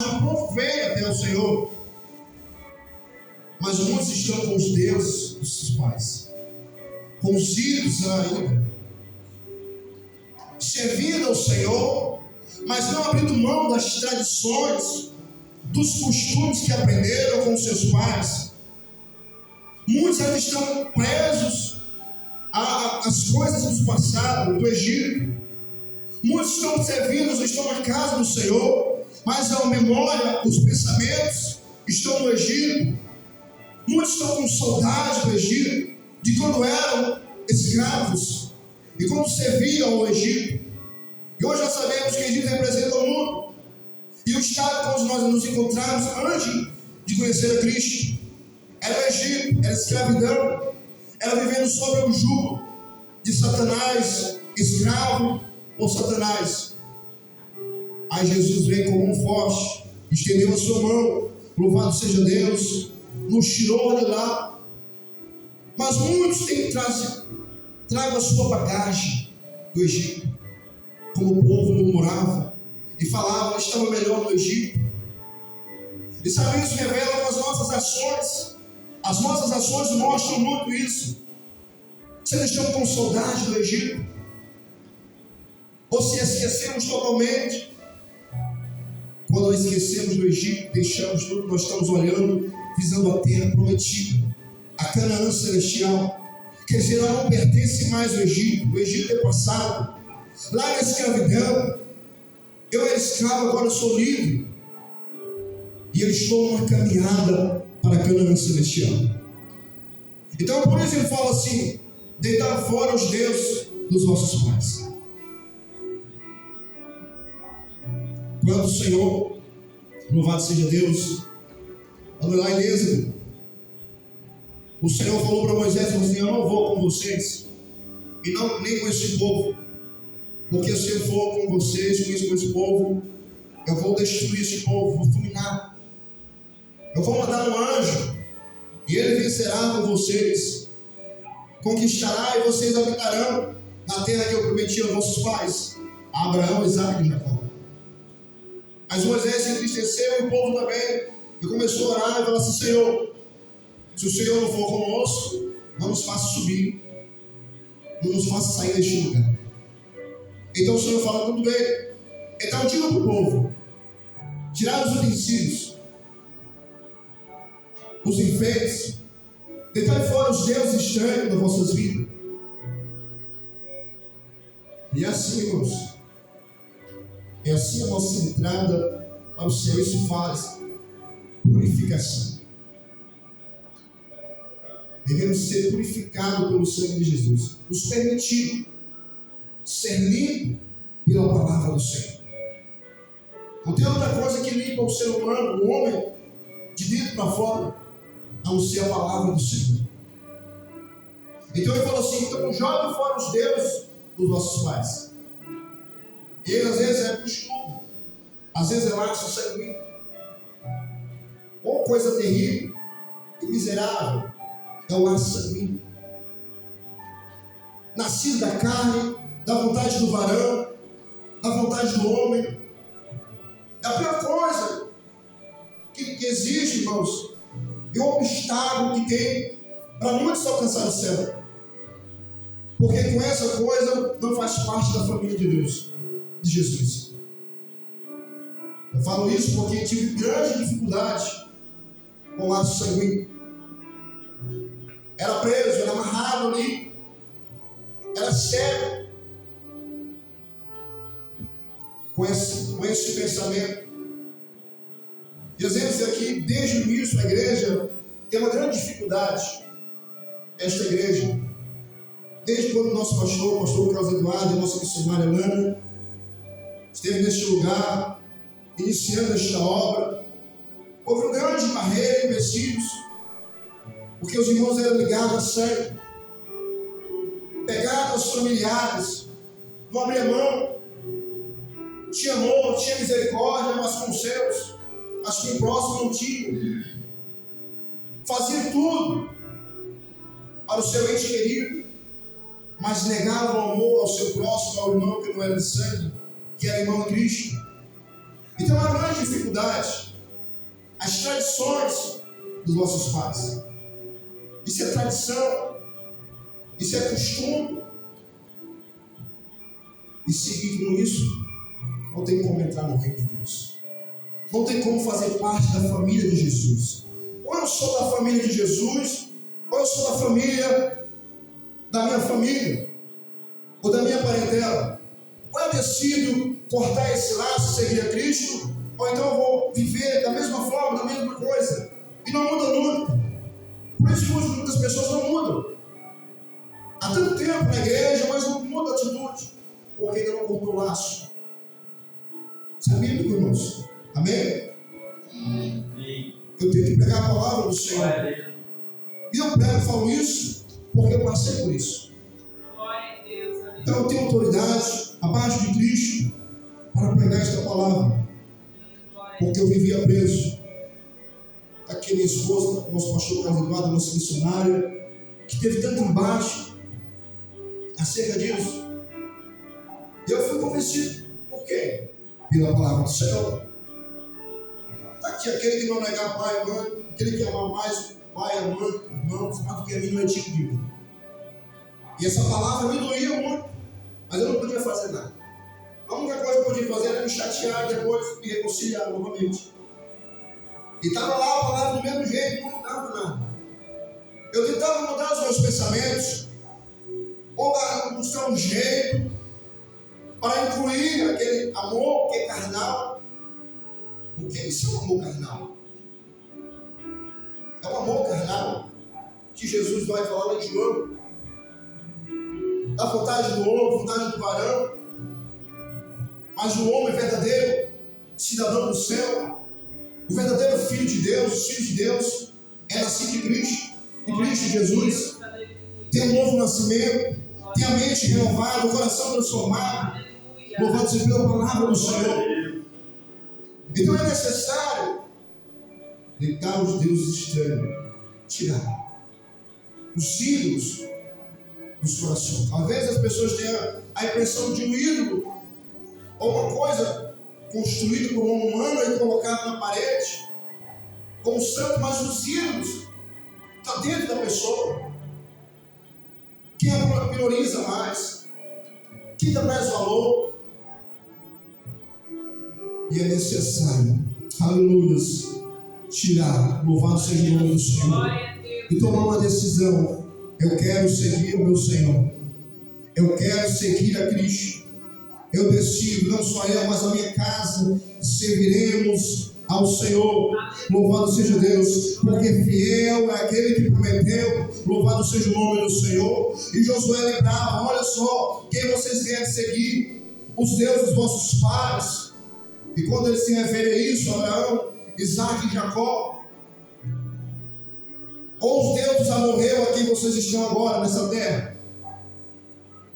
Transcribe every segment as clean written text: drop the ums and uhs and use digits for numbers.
O povo vem até o Senhor, mas muitos estão com os deuses dos seus pais, com os ídolos ainda, servindo ao Senhor, mas não abrindo mão das tradições, dos costumes que aprenderam com seus pais. Muitos ainda estão presos às coisas do passado, do Egito. Muitos estão servindo, estão na casa do Senhor, mas a memória, os pensamentos estão no Egito. Muitos estão com saudade do Egito, de quando eram escravos e quando serviam ao Egito. E hoje já sabemos que o Egito representa o mundo. E o estado onde nós nos encontramos antes de conhecer a Cristo era o Egito, era a escravidão, era vivendo sob o jugo de Satanás, escravo ou Satanás. Aí Jesus veio com mão forte, estendeu a sua mão, louvado seja Deus, nos tirou de lá. Mas muitos têm trago a sua bagagem do Egito, como o povo murmurava e falava que estava melhor no Egito. E sabe, isso revela com as nossas ações. As nossas ações mostram muito isso. Vocês estão com saudade do Egito? Ou se esquecemos totalmente? Quando nós esquecemos do Egito, deixamos tudo, nós estamos olhando, visando a terra prometida, a Canaã celestial. Quer dizer, ela não pertence mais ao Egito. O Egito é passado. Lá na escravidão, eu era escravo, agora eu sou livre. E eu estou numa caminhada para a Canaã celestial. Então, por isso ele fala assim: deitar fora os deuses dos vossos pais. Quando o Senhor, louvado seja Deus, lá em Êxodo, o Senhor falou para Moisés assim: eu não vou com vocês, e nem com esse povo, porque se eu for com vocês, com esse povo, eu vou destruir esse povo, vou fulminar. Eu vou mandar um anjo, e ele vencerá com vocês, conquistará, e vocês habitarão na terra que eu prometi aos vossos pais, a Abraão, Isaque e Jacó. Mas Moisés se entristeceu, e o povo também, e começou a orar e falou assim: Senhor, se o Senhor não for conosco, não nos faça subir, não nos faça sair deste lugar. Então o Senhor fala: tudo bem. Então diga para o povo: tirar os utensílios, os enfeites, deitar fora os deuses estranhos das vossas vidas. E assim, irmãos, é assim a nossa entrada para o céu. Isso faz purificação. Devemos ser purificados pelo sangue de Jesus, nos permitir ser limpo pela palavra do Senhor. Não tem outra coisa que limpa o ser humano, o homem, de dentro para fora, a não ser a palavra do Senhor. Então ele falou assim: então jogue fora os deuses dos nossos pais. Ele às vezes é costume, às vezes é laço sanguíneo, ou coisa terrível e miserável, é o laço sanguíneo, nascido da carne, da vontade do varão, da vontade do homem. É a pior coisa que existe, irmãos, e o obstáculo que tem para muitos alcançar o céu, porque com essa coisa não faz parte da família de Deus, de Jesus. Eu falo isso porque tive grande dificuldade com o laço sanguíneo. Era preso, era amarrado ali, era cego com esse pensamento. E às vezes aqui, desde o início, a igreja tem uma grande dificuldade. Esta igreja, desde quando o nosso pastor, o pastor Carlos Eduardo, e a nossa missionária Lana, esteve neste lugar, iniciando esta obra, houve uma grande barreira em empecilhos, porque os irmãos eram ligados a sangue, pegados aos familiares, não abria mão, tinha amor, tinha misericórdia, mas com os seus, mas com o próximo não tinha. Fazia tudo para o seu ente querido, mas negava o amor ao seu próximo, ao irmão que não era de sangue, que era irmão de Cristo. Então, uma grande dificuldade, as tradições dos nossos pais. Isso é tradição, isso é costume. E seguir com isso, não tem como entrar no reino de Deus. Não tem como fazer parte da família de Jesus. Ou eu sou da família de Jesus, ou eu sou da família da minha família, ou da minha parentela. Ou eu decido cortar esse laço, seguir a Cristo, ou então eu vou viver da mesma forma, da mesma coisa, e não muda nunca. Por isso que muitas pessoas não mudam. Há tanto tempo na igreja, mas não muda a atitude, porque ainda não cortou o laço. Isso é bíblico, irmãos. Amém? Eu tenho que pregar a palavra do Senhor. E eu prego e falo isso porque eu passei por isso. Então eu tenho autoridade abaixo de Cristo para pregar esta palavra, porque eu vivia preso. Aqui minha esposa, nosso pastor Carlos Eduardo, nosso missionário, que teve tanto embate acerca disso. E eu fui convencido. Por quê? Pela palavra do Senhor. Está aqui aquele que não negar pai e mãe, aquele que amar mais pai e mãe, irmãos, mais do que a mim não é digno de mim. E essa palavra me doía muito, mas eu não podia fazer nada. A única coisa que eu podia fazer era me chatear e depois me reconciliar novamente. E estava lá a palavra do mesmo jeito, não mudava nada. Eu tentava mudar os meus pensamentos, ou buscar um jeito para incluir aquele amor que é carnal. Porque isso é um amor carnal. É um amor carnal que Jesus vai falar lá em João. Da vontade do homem, vontade do varão. Mas o homem verdadeiro, cidadão do céu, o verdadeiro filho de Deus, o filho de Deus, é nascido de Cristo, de Cristo Jesus. Tem um novo nascimento, tem a mente renovada, o coração transformado. Louvado seja pela palavra do Senhor. Então é necessário deitar os deuses estranhos, tirar os ídolos dos corações. Às vezes as pessoas têm a impressão de um ídolo ou uma coisa construída por uma humana e colocada na parede como santo, mas os ídolos estão dentro da pessoa. Quem a prioriza mais? Quem dá mais valor? E é necessário, aleluia, tirar, louvado seja o nome do Senhor, e tomar uma decisão. Eu quero seguir o meu Senhor, eu quero seguir a Cristo. Eu decido, não só eu, mas a minha casa, serviremos ao Senhor. Louvado seja Deus, porque fiel é aquele que prometeu. Louvado seja o nome do Senhor. E Josué lembrava: olha só, quem vocês querem seguir? Os deuses dos vossos pais. E quando ele se refere a isso, Abraão, Isaac e Jacó, ou os deuses amorreus a quem vocês estão agora nessa terra.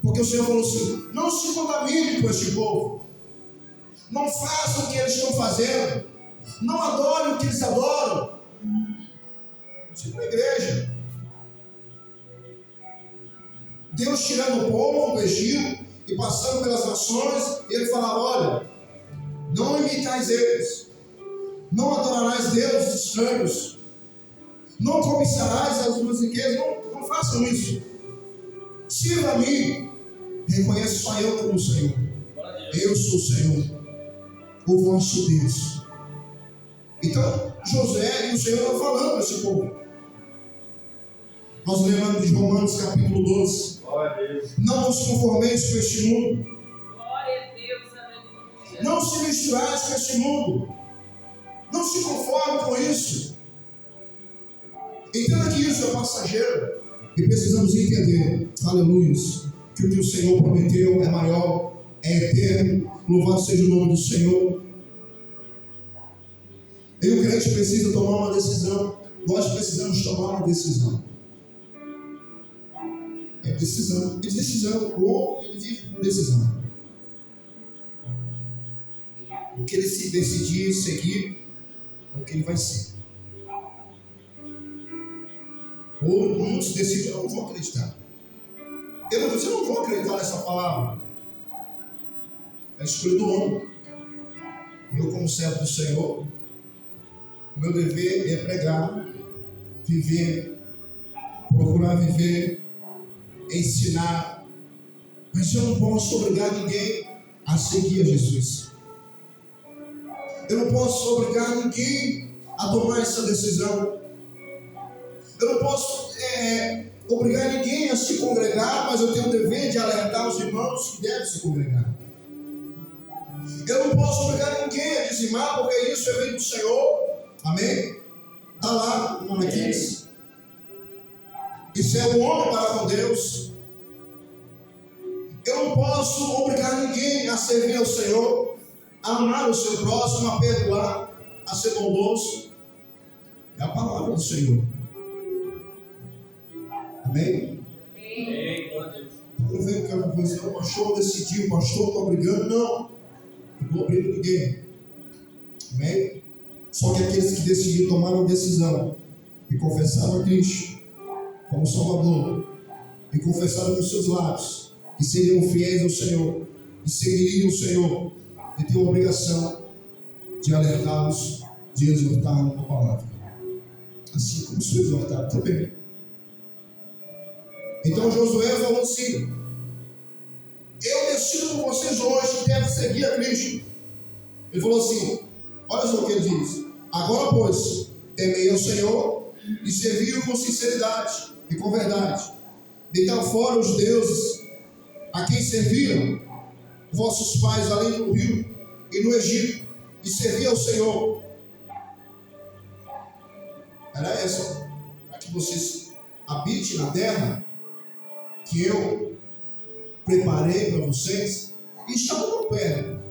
Porque o Senhor falou assim: não se contamine com este povo, não façam o que eles estão fazendo, não adorem o que eles adoram. Isso é a igreja. Deus tirando o povo do Egito e passando pelas nações, ele falava: olha, não imitais eles, não adorarás deuses estranhos, não cobiçarás as suas riquezas, não façam isso. Sirva a mim, reconhece só eu como Senhor. Eu sou o Senhor, o vosso Deus. Então, José e o Senhor estão falando a esse povo. Nós lembramos de Romanos capítulo 12. Não vos conformeis com este mundo. Não se misturais com este mundo. Não se conforme com isso. Entenda que isso é passageiro. E precisamos entender, aleluia, que o que o Senhor prometeu é maior, é eterno. Louvado seja o nome do Senhor. E o crente precisa tomar uma decisão. Nós precisamos tomar uma decisão. É decisão. E decisão. O homem, ele vive por decisão. O que ele se decidir seguir é o que ele vai ser. Ou muitos decidem: eu não vou acreditar. Eu não vou acreditar nessa palavra. É a escolha do homem. Eu, como servo do Senhor, meu dever é pregar, viver, procurar viver, ensinar. Mas eu não posso obrigar ninguém a seguir a Jesus. Eu não posso obrigar ninguém a tomar essa decisão. Eu não posso obrigar ninguém a se congregar, mas eu tenho o dever de alertar os irmãos que devem se congregar. Eu não posso obrigar ninguém a dizimar, porque isso é vem do Senhor. Amém? Está lá, no 15. Isso é um homem para com Deus. Eu não posso obrigar ninguém a servir ao Senhor, a amar o seu próximo, a perdoar, a ser bondoso. É a palavra do Senhor. Amém? Não vem aquela coisa, o pastor decidiu, o pastor está obrigando. Não estou obrigando ninguém. Amém? Só que aqueles que decidiram tomar uma decisão e confessaram a Cristo como Salvador, e confessaram nos seus lábios que seriam fiéis ao Senhor, e seguiriam o Senhor, e tem a obrigação de alertá-los, de exortá-los na palavra, assim como sou exortado também. Então Josué falou assim: eu decido com vocês hoje que devem seguir a Cristo. Ele falou assim, olha só o que ele diz: agora, pois, temei ao Senhor e servi-o com sinceridade e com verdade. Deitar fora os deuses a quem serviram vossos pais além do rio e no Egito, e servir ao Senhor. Era essa, para que vocês habitem na terra que eu preparei para vocês, e estavam no pé.